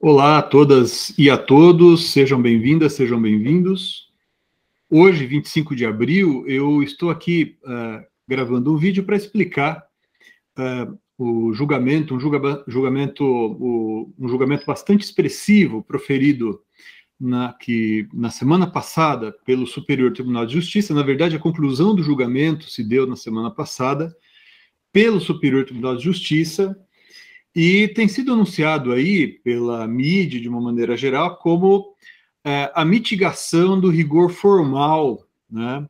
Olá a todas e a todos, sejam bem-vindas, sejam bem-vindos. Hoje, 25 de abril, eu estou aqui gravando um vídeo para explicar o julgamento, um julgamento bastante expressivo proferido na semana passada pelo Superior Tribunal de Justiça. Na verdade, a conclusão do julgamento se deu na semana passada pelo Superior Tribunal de Justiça, e tem sido anunciado aí pela mídia, de uma maneira geral, como a mitigação do rigor formal, né,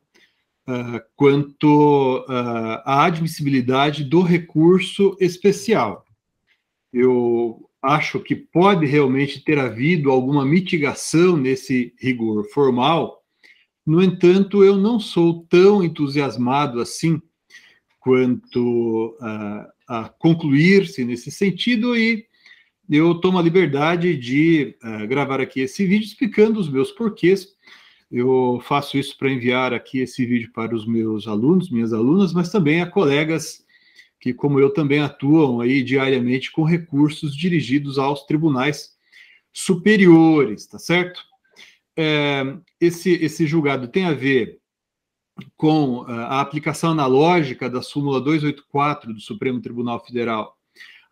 quanto à admissibilidade do recurso especial. Eu acho que pode realmente ter havido alguma mitigação nesse rigor formal. No entanto, eu não sou tão entusiasmado assim quanto a concluir-se nesse sentido, e eu tomo a liberdade de gravar aqui esse vídeo explicando os meus porquês. Eu faço isso para enviar aqui esse vídeo para os meus alunos, minhas alunas, mas também a colegas que, como eu, também atuam aí diariamente com recursos dirigidos aos tribunais superiores, tá certo? Esse julgado tem a ver com a aplicação analógica da súmula 284 do Supremo Tribunal Federal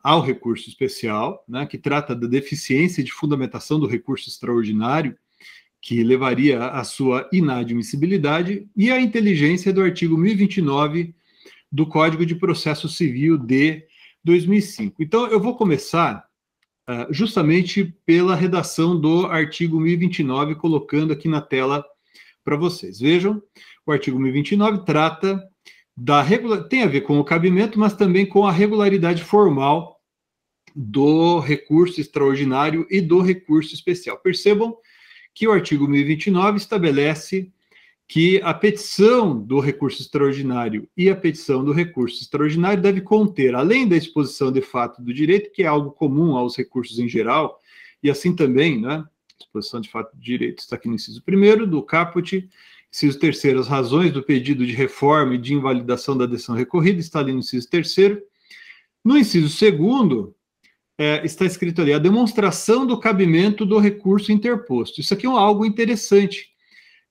ao recurso especial, né, que trata da deficiência de fundamentação do recurso extraordinário, que levaria à sua inadmissibilidade, e a inteligência do artigo 1029 do Código de Processo Civil de 2005. Então, eu vou começar justamente pela redação do artigo 1029, colocando aqui na tela para vocês. Vejam, o artigo 1029 trata tem a ver com o cabimento, mas também com a regularidade formal do recurso extraordinário e do recurso especial. Percebam que o artigo 1029 estabelece que a petição do recurso extraordinário e a petição do recurso extraordinário deve conter, além da exposição de fato do direito, que é algo comum aos recursos em geral, e assim também, né, exposição de fato do direito está aqui no inciso 1º do caput, inciso 3º, as razões do pedido de reforma e de invalidação da decisão recorrida, está ali no inciso 3º. No inciso 2º, está escrito ali a demonstração do cabimento do recurso interposto. Isso aqui é algo interessante,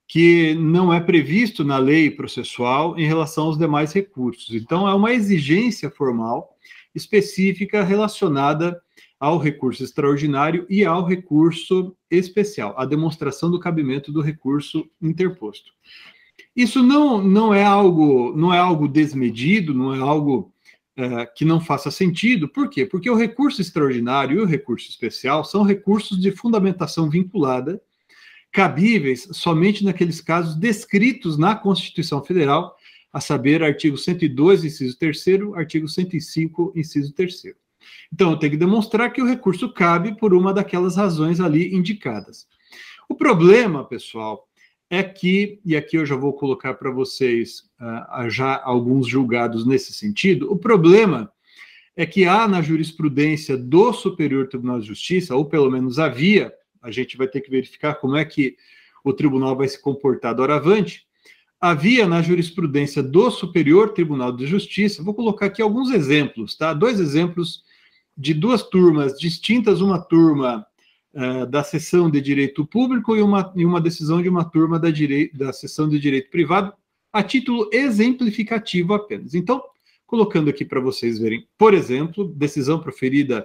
que não é previsto na lei processual em relação aos demais recursos. Então, é uma exigência formal específica relacionada ao recurso extraordinário e ao recurso especial, a demonstração do cabimento do recurso interposto. Isso não é algo desmedido, não é algo que não faça sentido. Por quê? Porque o recurso extraordinário e o recurso especial são recursos de fundamentação vinculada, cabíveis somente naqueles casos descritos na Constituição Federal, a saber, artigo 102, inciso 3º, artigo 105, inciso 3º. Então, eu tenho que demonstrar que o recurso cabe por uma daquelas razões ali indicadas. O problema, pessoal, é que, e aqui eu já vou colocar para vocês já alguns julgados nesse sentido, o problema é que há na jurisprudência do Superior Tribunal de Justiça, ou pelo menos havia, a gente vai ter que verificar como é que o tribunal vai se comportar doravante, havia na jurisprudência do Superior Tribunal de Justiça, vou colocar aqui alguns exemplos, tá? 2 exemplos de 2 turmas distintas, uma turma da seção de direito público e uma decisão de uma turma da seção de direito privado, a título exemplificativo apenas. Então, colocando aqui para vocês verem, por exemplo, decisão proferida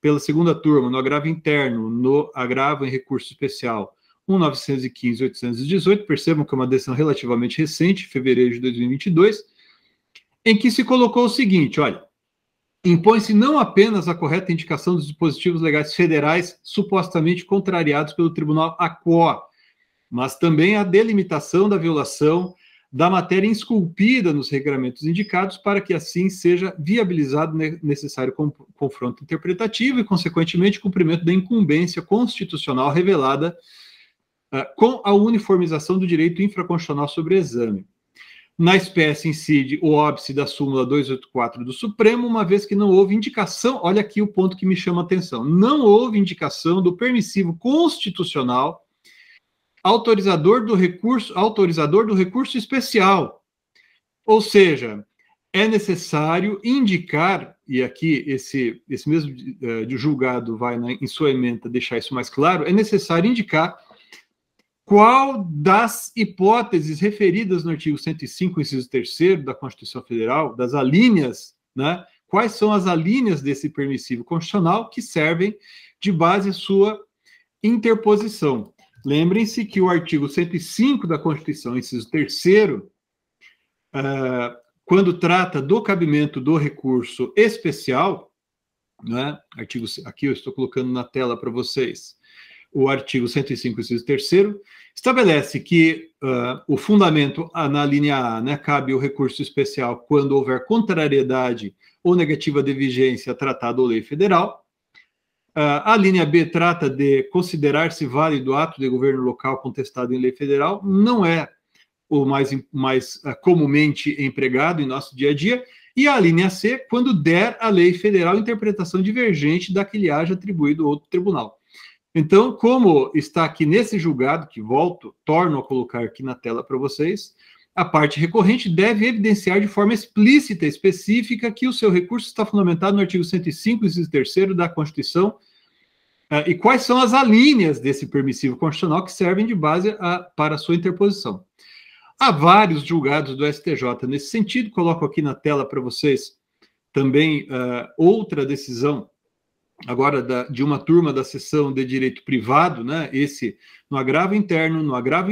pela 2ª turma no agravo interno, no agravo em recurso especial 1.915.818, percebam que é uma decisão relativamente recente, fevereiro de 2022, em que se colocou o seguinte, olha, impõe-se não apenas a correta indicação dos dispositivos legais federais supostamente contrariados pelo Tribunal ACO, mas também a delimitação da violação da matéria esculpida nos regramentos indicados para que assim seja viabilizado necessário confronto interpretativo e, consequentemente, cumprimento da incumbência constitucional revelada com a uniformização do direito infraconstitucional sobre exame. Na espécie incide o óbice da súmula 284 do Supremo, uma vez que não houve indicação, olha aqui o ponto que me chama a atenção, não houve indicação do permissivo constitucional autorizador do recurso especial. Ou seja, é necessário indicar, e aqui esse mesmo de julgado vai em sua ementa deixar isso mais claro, é necessário indicar qual das hipóteses referidas no artigo 105, inciso 3º da Constituição Federal, das alíneas, né? Quais são as alíneas desse permissivo constitucional que servem de base à sua interposição. Lembrem-se que o artigo 105 da Constituição, inciso 3º, quando trata do cabimento do recurso especial, né? Aqui eu estou colocando na tela para vocês, o artigo 105, inciso 3º, estabelece que o fundamento na linha A, né, cabe o recurso especial quando houver contrariedade ou negativa de vigência a tratado ou lei federal. A linha B trata de considerar-se válido ato de governo local contestado em lei federal, não é o mais comumente empregado em nosso dia a dia. E a linha C, quando der a lei federal interpretação divergente da que lhe haja atribuído outro tribunal. Então, como está aqui nesse julgado, que torno a colocar aqui na tela para vocês, a parte recorrente deve evidenciar de forma explícita e específica que o seu recurso está fundamentado no artigo 105, inciso 3º da Constituição, e quais são as alíneas desse permissivo constitucional que servem de base para a sua interposição. Há vários julgados do STJ nesse sentido, coloco aqui na tela para vocês também outra decisão, agora de uma turma da seção de direito privado, né? Esse no agravo interno, no agravo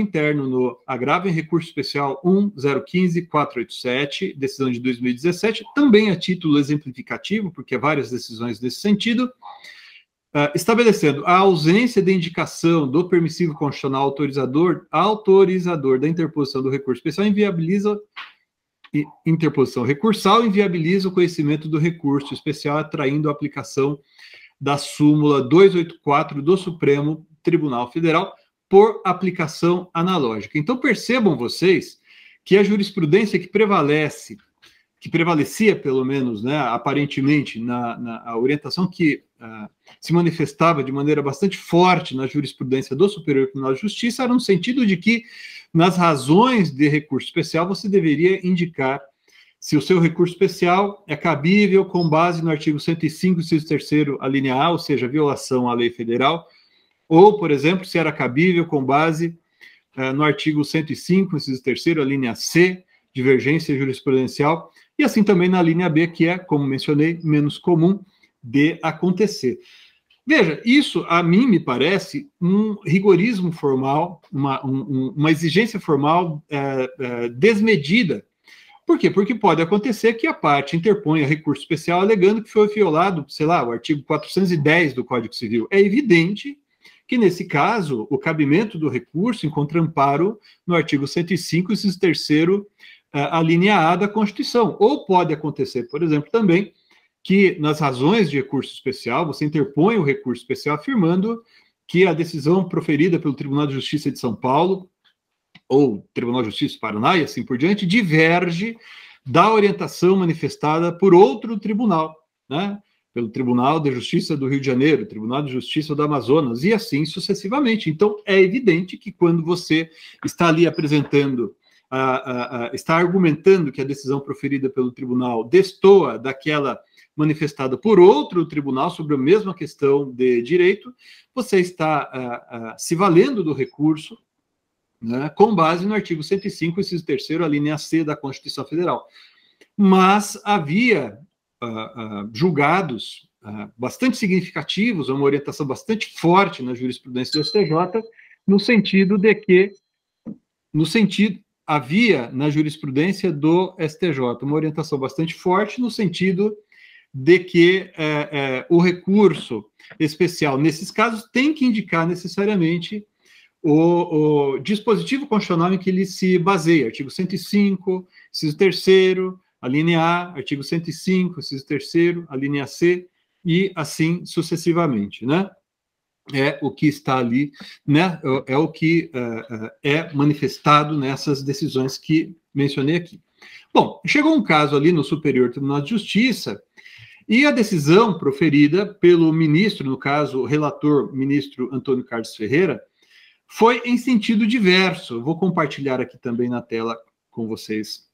em recurso especial 1015487, decisão de 2017, também a título exemplificativo, porque há várias decisões nesse sentido, estabelecendo a ausência de indicação do permissivo constitucional autorizador da interposição do recurso especial interposição recursal inviabiliza o conhecimento do recurso especial, atraindo a aplicação da súmula 284 do Supremo Tribunal Federal por aplicação analógica. Então, percebam vocês que a jurisprudência que prevalecia, pelo menos, né, aparentemente, na orientação que se manifestava de maneira bastante forte na jurisprudência do Superior Tribunal de Justiça, era no sentido de que, nas razões de recurso especial, você deveria indicar se o seu recurso especial é cabível com base no artigo 105, inciso 3º, a linha A, ou seja, violação à lei federal, ou, por exemplo, se era cabível com base no artigo 105, inciso 3º, a linha C, divergência jurisprudencial, e assim também na linha B, que é, como mencionei, menos comum de acontecer. Veja, isso a mim me parece um rigorismo formal, uma exigência formal desmedida. Por quê? Porque pode acontecer que a parte interponha recurso especial alegando que foi violado, sei lá, o artigo 410 do Código Civil. É evidente que, nesse caso, o cabimento do recurso encontra amparo no artigo 105, inciso 3º, a linha A da Constituição. Ou pode acontecer, por exemplo, também, que nas razões de recurso especial, você interpõe o recurso especial afirmando que a decisão proferida pelo Tribunal de Justiça de São Paulo, ou Tribunal de Justiça do Paraná, e assim por diante, diverge da orientação manifestada por outro tribunal, né? Pelo Tribunal de Justiça do Rio de Janeiro, Tribunal de Justiça do Amazonas, e assim sucessivamente. Então, é evidente que quando você está ali apresentando, está argumentando que a decisão proferida pelo tribunal destoa daquela manifestada por outro tribunal sobre a mesma questão de direito, você está se valendo do recurso, né, com base no artigo 105, inciso 3º, a linha C da Constituição Federal. Mas havia julgados bastante significativos, uma orientação bastante forte na jurisprudência do STJ, no sentido de que, havia na jurisprudência do STJ uma orientação bastante forte no sentido de que o recurso especial, nesses casos, tem que indicar necessariamente o dispositivo constitucional em que ele se baseia, artigo 105, inciso 3º, a linha A, artigo 105, inciso 3º, a linha C, e assim sucessivamente, né? É o que está ali, né? É o que é manifestado nessas decisões que mencionei aqui. Bom, chegou um caso ali no Superior Tribunal de Justiça, e a decisão proferida pelo ministro, no caso, o relator, ministro Antônio Carlos Ferreira, foi em sentido diverso. Vou compartilhar aqui também na tela com vocês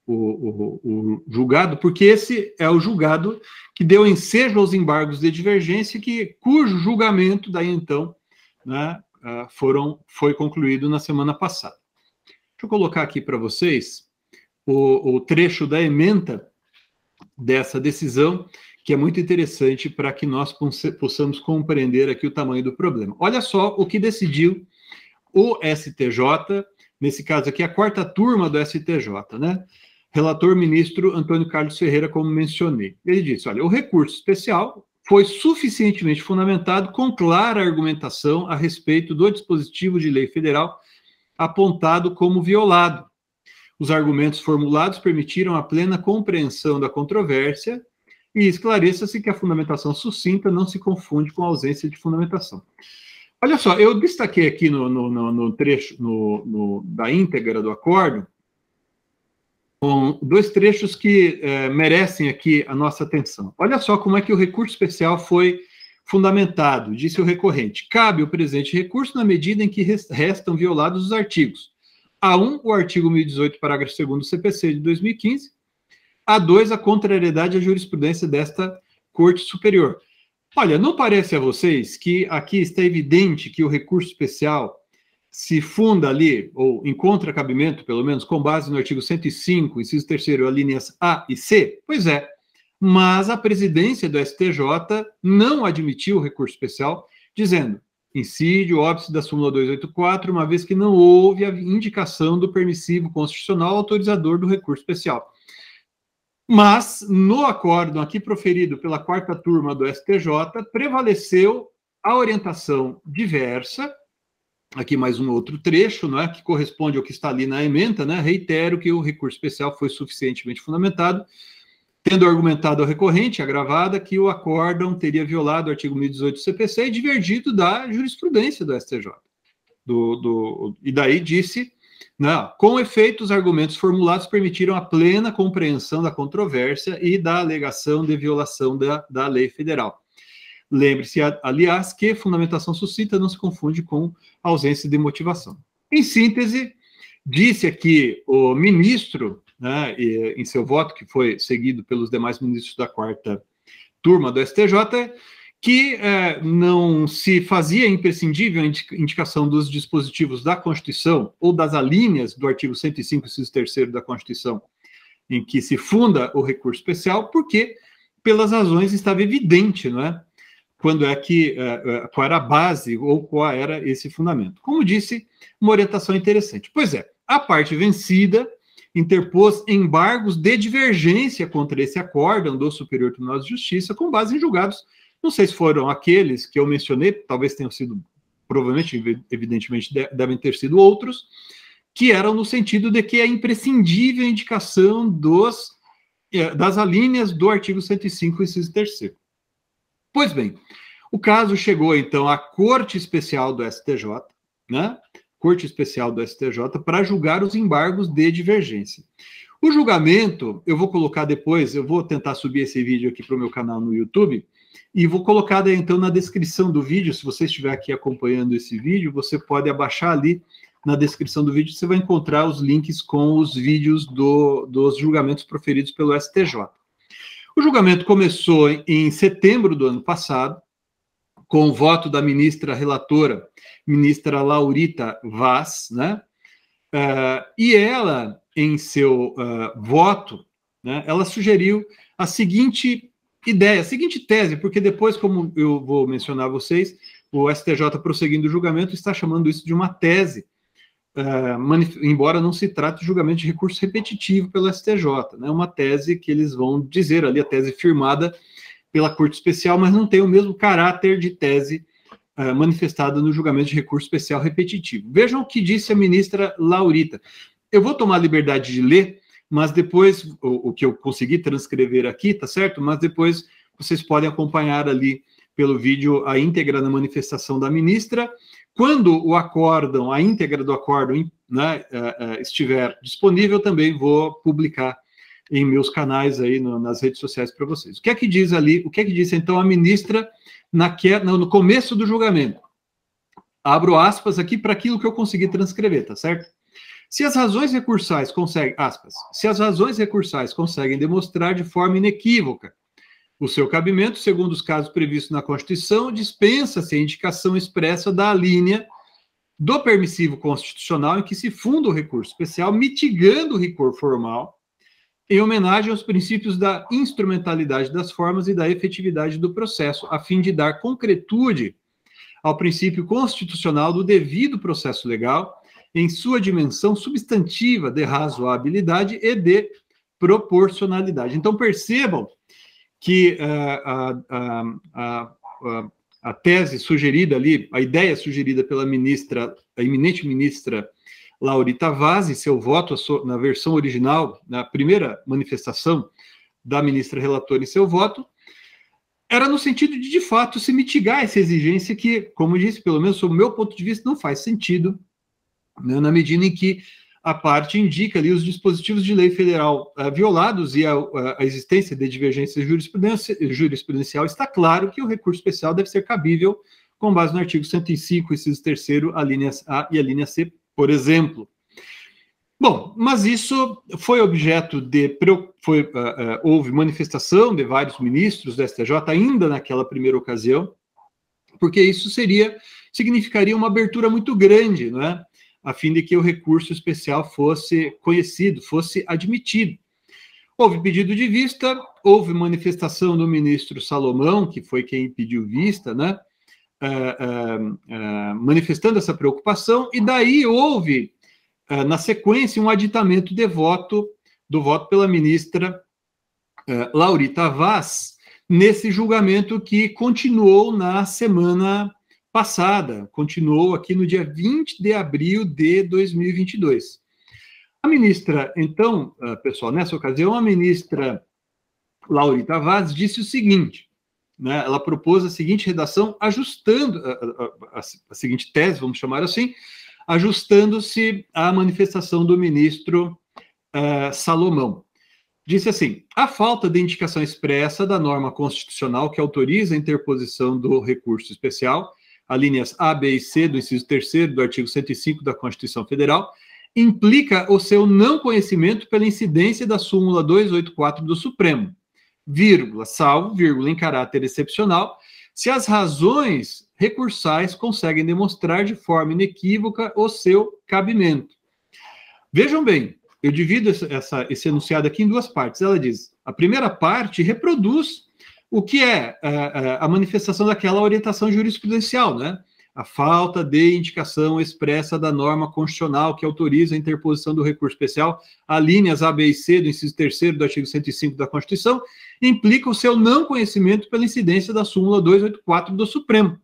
o julgado, porque esse é o julgado que deu ensejo aos embargos de divergência, cujo julgamento, daí então, né, foi concluído na semana passada. Deixa eu colocar aqui para vocês o trecho da ementa dessa decisão, que é muito interessante para que nós possamos compreender aqui o tamanho do problema. Olha só o que decidiu o STJ, nesse caso aqui, a quarta turma do STJ, né? Relator ministro Antônio Carlos Ferreira, como mencionei. Ele disse, olha, o recurso especial foi suficientemente fundamentado com clara argumentação a respeito do dispositivo de lei federal apontado como violado. Os argumentos formulados permitiram a plena compreensão da controvérsia e esclareça-se que a fundamentação sucinta não se confunde com a ausência de fundamentação. Olha só, eu destaquei aqui no trecho da íntegra do acórdão com dois trechos que merecem aqui a nossa atenção. Olha só como é que o recurso especial foi fundamentado, disse o recorrente. Cabe o presente recurso na medida em que restam violados os artigos A1, o artigo 1018, parágrafo 2º do CPC de 2015, A2, a contrariedade à jurisprudência desta Corte Superior. Olha, não parece a vocês que aqui está evidente que o recurso especial se funda ali, ou encontra cabimento, pelo menos, com base no artigo 105, inciso 3º, alíneas A e C? Pois é, mas a presidência do STJ não admitiu o recurso especial, dizendo, incide o óbice da súmula 284, uma vez que não houve a indicação do permissivo constitucional autorizador do recurso especial. Mas, no acórdão aqui proferido pela quarta turma do STJ, prevaleceu a orientação diversa, aqui mais um outro trecho, não é, que corresponde ao que está ali na ementa, né? Reitero que o recurso especial foi suficientemente fundamentado, tendo argumentado ao recorrente, agravada, que o acórdão teria violado o artigo 1018 do CPC e divergido da jurisprudência do STJ. E daí disse, não, com efeito, os argumentos formulados permitiram a plena compreensão da controvérsia e da alegação de violação da lei federal. Lembre-se, aliás, que fundamentação sucinta não se confunde com ausência de motivação. Em síntese, disse aqui o ministro, né, em seu voto, que foi seguido pelos demais ministros da quarta turma do STJ, que não se fazia imprescindível a indicação dos dispositivos da Constituição ou das alíneas do artigo 105, inciso 3º da Constituição, em que se funda o recurso especial, porque, pelas razões, estava evidente, não é? Quando é que, qual era a base ou qual era esse fundamento. Como disse, uma orientação interessante. Pois é, a parte vencida interpôs embargos de divergência contra esse acórdão do Superior Tribunal de Justiça com base em julgados, não sei se foram aqueles que eu mencionei, talvez tenham sido, provavelmente, evidentemente, devem ter sido outros, que eram no sentido de que é imprescindível a indicação das alíneas do artigo 105, inciso 3º. Pois bem, o caso chegou, então, à Corte Especial do STJ, né? Corte Especial do STJ, para julgar os embargos de divergência. O julgamento, eu vou colocar depois, eu vou tentar subir esse vídeo aqui para o meu canal no YouTube, e vou colocar, então, na descrição do vídeo, se você estiver aqui acompanhando esse vídeo, você pode abaixar ali na descrição do vídeo, você vai encontrar os links com os vídeos dos julgamentos proferidos pelo STJ. O julgamento começou em setembro do ano passado, com o voto da ministra relatora, ministra Laurita Vaz, né? E ela, em seu voto, né, ela sugeriu a seguinte ideia, a seguinte tese, porque depois, como eu vou mencionar a vocês, o STJ, prosseguindo o julgamento, está chamando isso de uma tese, embora não se trate de julgamento de recurso repetitivo pelo STJ, né, uma tese que eles vão dizer ali, a tese firmada pela Corte Especial, mas não tem o mesmo caráter de tese manifestada no julgamento de recurso especial repetitivo. Vejam o que disse a ministra Laurita. Eu vou tomar a liberdade de ler, mas depois, o que eu consegui transcrever aqui, tá certo? Mas depois vocês podem acompanhar ali pelo vídeo a íntegra da manifestação da ministra. Quando o acórdão, a íntegra do acórdão, né, estiver disponível, também vou publicar em meus canais aí nas redes sociais para vocês. O que é que diz ali, o que é que disse então a ministra no começo do julgamento? Abro aspas aqui para aquilo que eu consegui transcrever, tá certo? Se as razões recursais conseguem, aspas, se as razões recursais conseguem demonstrar de forma inequívoca o seu cabimento, segundo os casos previstos na Constituição, dispensa-se a indicação expressa da alínea do permissivo constitucional em que se funda o recurso especial, mitigando o rigor formal, em homenagem aos princípios da instrumentalidade das formas e da efetividade do processo, a fim de dar concretude ao princípio constitucional do devido processo legal, em sua dimensão substantiva de razoabilidade e de proporcionalidade. Então, percebam que a tese sugerida ali, a ideia sugerida pela ministra, a eminente ministra Laurita Vaz, em seu voto na versão original, na primeira manifestação da ministra relatora em seu voto, era no sentido de fato, se mitigar essa exigência que, como eu disse, pelo menos sob o meu ponto de vista, não faz sentido, né, na medida em que a parte indica ali os dispositivos de lei federal violados e a existência de divergência jurisprudencial, está claro que o recurso especial deve ser cabível com base no artigo 105, inciso 3º, a linha A e a linha C, por exemplo. Bom, mas isso foi objeto de... houve manifestação de vários ministros do STJ, ainda naquela primeira ocasião, porque isso significaria uma abertura muito grande, não é? A fim de que o recurso especial fosse conhecido, fosse admitido. Houve pedido de vista, houve manifestação do ministro Salomão, que foi quem pediu vista, né? Manifestando essa preocupação, e daí houve, na sequência, um aditamento do voto pela ministra Laurita Vaz, nesse julgamento que continuou na semana passada, continuou aqui no dia 20 de abril de 2022. A ministra, então, pessoal, nessa ocasião, a ministra Laurita Vaz disse o seguinte, né, ela propôs a seguinte redação, ajustando, a seguinte tese, vamos chamar assim, ajustando-se à manifestação do ministro Salomão. Disse assim, a falta de indicação expressa da norma constitucional que autoriza a interposição do recurso especial, alíneas A, B e C do inciso 3º do artigo 105 da Constituição Federal, implica o seu não conhecimento pela incidência da súmula 284 do Supremo, vírgula, salvo, vírgula, em caráter excepcional, se as razões recursais conseguem demonstrar de forma inequívoca o seu cabimento. Vejam bem, eu divido esse enunciado aqui em duas partes. Ela diz, a primeira parte reproduz o que é a manifestação daquela orientação jurisprudencial, né? A falta de indicação expressa da norma constitucional que autoriza a interposição do recurso especial, alíneas A, B e C do inciso 3º do artigo 105 da Constituição, implica o seu não conhecimento pela incidência da súmula 284 do Supremo.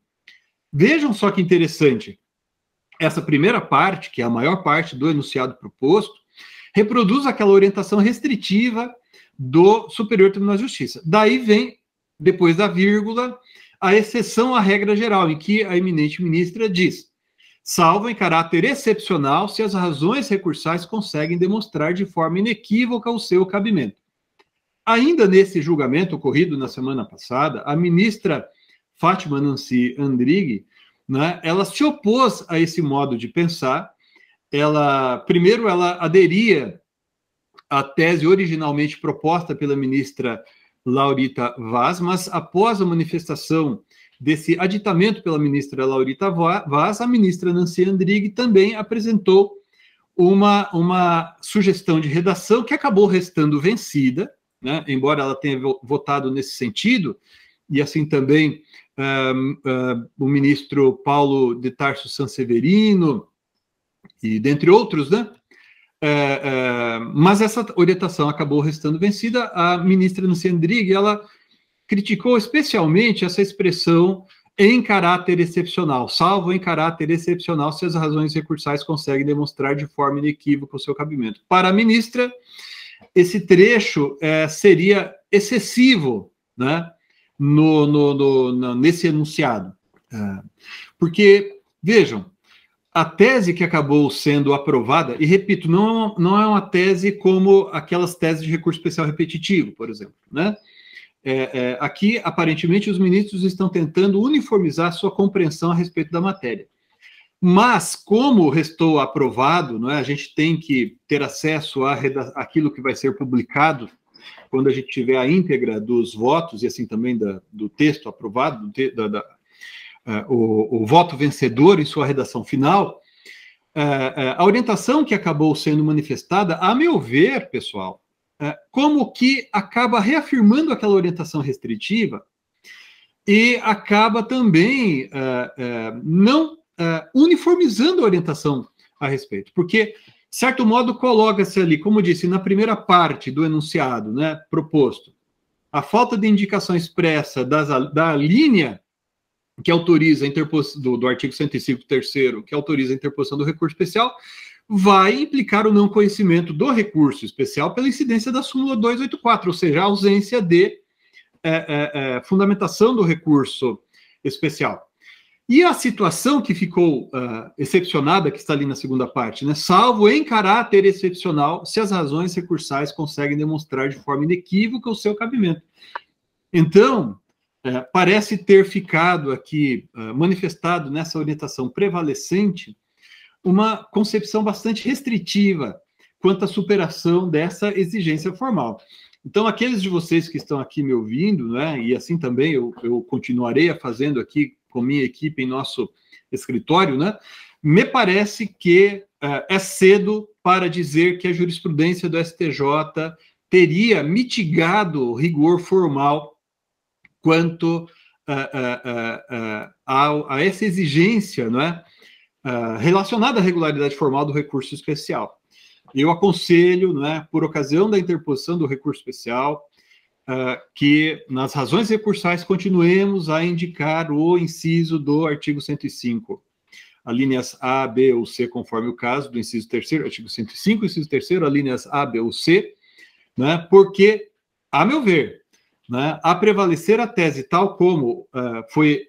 Vejam só que interessante. Essa primeira parte, que é a maior parte do enunciado proposto, reproduz aquela orientação restritiva do Superior Tribunal de Justiça. Daí vem, depois da vírgula, a exceção à regra geral, em que a eminente ministra diz, salvo em caráter excepcional se as razões recursais conseguem demonstrar de forma inequívoca o seu cabimento. Ainda nesse julgamento ocorrido na semana passada, a ministra Fátima Nancy Andrighi, né, ela se opôs a esse modo de pensar. Primeiro, ela aderia à tese originalmente proposta pela ministra Laurita Vaz, mas após a manifestação desse aditamento pela ministra Laurita Vaz, a ministra Nancy Andrighi também apresentou uma sugestão de redação que acabou restando vencida, né, embora ela tenha votado nesse sentido, e assim também o ministro Paulo de Tarso Sanseverino, e dentre outros, né? Mas essa orientação acabou restando vencida. A ministra Nancy Andrighi, ela criticou especialmente essa expressão em caráter excepcional, salvo em caráter excepcional se as razões recursais conseguem demonstrar de forma inequívoca o seu cabimento. Para a ministra, esse trecho seria excessivo, né, nesse enunciado. Porque, vejam, a tese que acabou sendo aprovada, e repito, não é uma tese como aquelas teses de recurso especial repetitivo, por exemplo, né? Aqui, aparentemente, os ministros estão tentando uniformizar sua compreensão a respeito da matéria. Mas, como restou aprovado, não é, a gente tem que ter acesso àquilo que vai ser publicado quando a gente tiver a íntegra dos votos e assim também do texto aprovado, o voto vencedor em sua redação final, a orientação que acabou sendo manifestada, a meu ver, pessoal, como que acaba reafirmando aquela orientação restritiva e acaba também não uniformizando a orientação a respeito, porque, de certo modo, coloca-se ali, como disse, na primeira parte do enunciado, né, proposto, a falta de indicação expressa da linha que autoriza a interposição do artigo 105, terceiro, que autoriza a interposição do recurso especial, vai implicar o não conhecimento do recurso especial pela incidência da súmula 284, ou seja, a ausência de fundamentação do recurso especial. E a situação que ficou excepcionada, que está ali na segunda parte, né? Salvo em caráter excepcional, se as razões recursais conseguem demonstrar de forma inequívoca o seu cabimento. Então, parece ter ficado aqui manifestado nessa orientação prevalecente uma concepção bastante restritiva quanto à superação dessa exigência formal. Então, aqueles de vocês que estão aqui me ouvindo, né, e assim também eu continuarei fazendo aqui com minha equipe em nosso escritório, né, me parece que é cedo para dizer que a jurisprudência do STJ teria mitigado o rigor formal quanto a essa exigência, não é, relacionada à regularidade formal do recurso especial. Eu aconselho, não é, por ocasião da interposição do recurso especial, que nas razões recursais continuemos a indicar o inciso do artigo 105, alíneas A, B ou C, conforme o caso do inciso terceiro, artigo 105, inciso terceiro, alíneas A, B ou C, né, porque, a meu ver, né, a prevalecer a tese tal como foi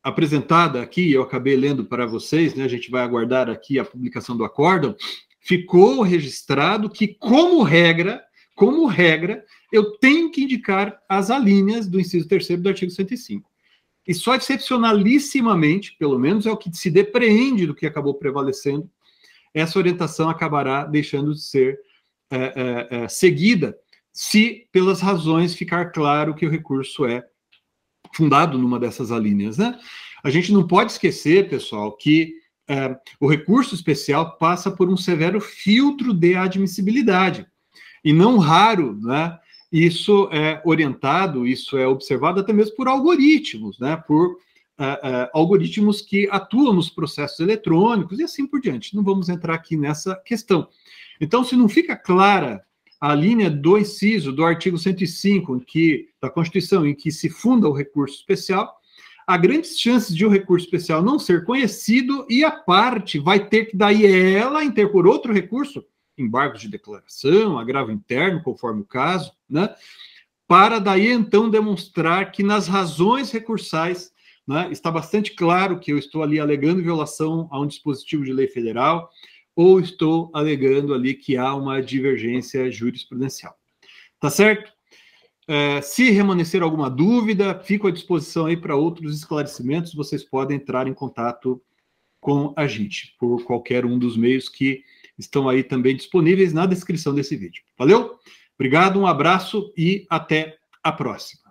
apresentada aqui, eu acabei lendo para vocês, né, a gente vai aguardar aqui a publicação do acórdão, ficou registrado que, como regra, eu tenho que indicar as alíneas do inciso terceiro do artigo 105. E só excepcionalissimamente, pelo menos é o que se depreende do que acabou prevalecendo, essa orientação acabará deixando de ser seguida, se pelas razões ficar claro que o recurso é fundado numa dessas alíneas, né? A gente não pode esquecer, pessoal, que o recurso especial passa por um severo filtro de admissibilidade. E não raro, né, isso é orientado, isso é observado até mesmo por algoritmos, né, por algoritmos que atuam nos processos eletrônicos e assim por diante. Não vamos entrar aqui nessa questão. Então, se não fica clara a linha do inciso do artigo 105 da Constituição, em que se funda o recurso especial, há grandes chances de o recurso especial não ser conhecido e a parte vai ter que, daí ela, interpor outro recurso, embargos de declaração, agravo interno, conforme o caso, né, para daí, então, demonstrar que nas razões recursais, né, está bastante claro que eu estou ali alegando violação a um dispositivo de lei federal ou estou alegando ali que há uma divergência jurisprudencial. Tá certo? Se remanescer alguma dúvida, fico à disposição aí para outros esclarecimentos, vocês podem entrar em contato com a gente, por qualquer um dos meios que estão aí também disponíveis na descrição desse vídeo. Valeu? Obrigado, um abraço e até a próxima.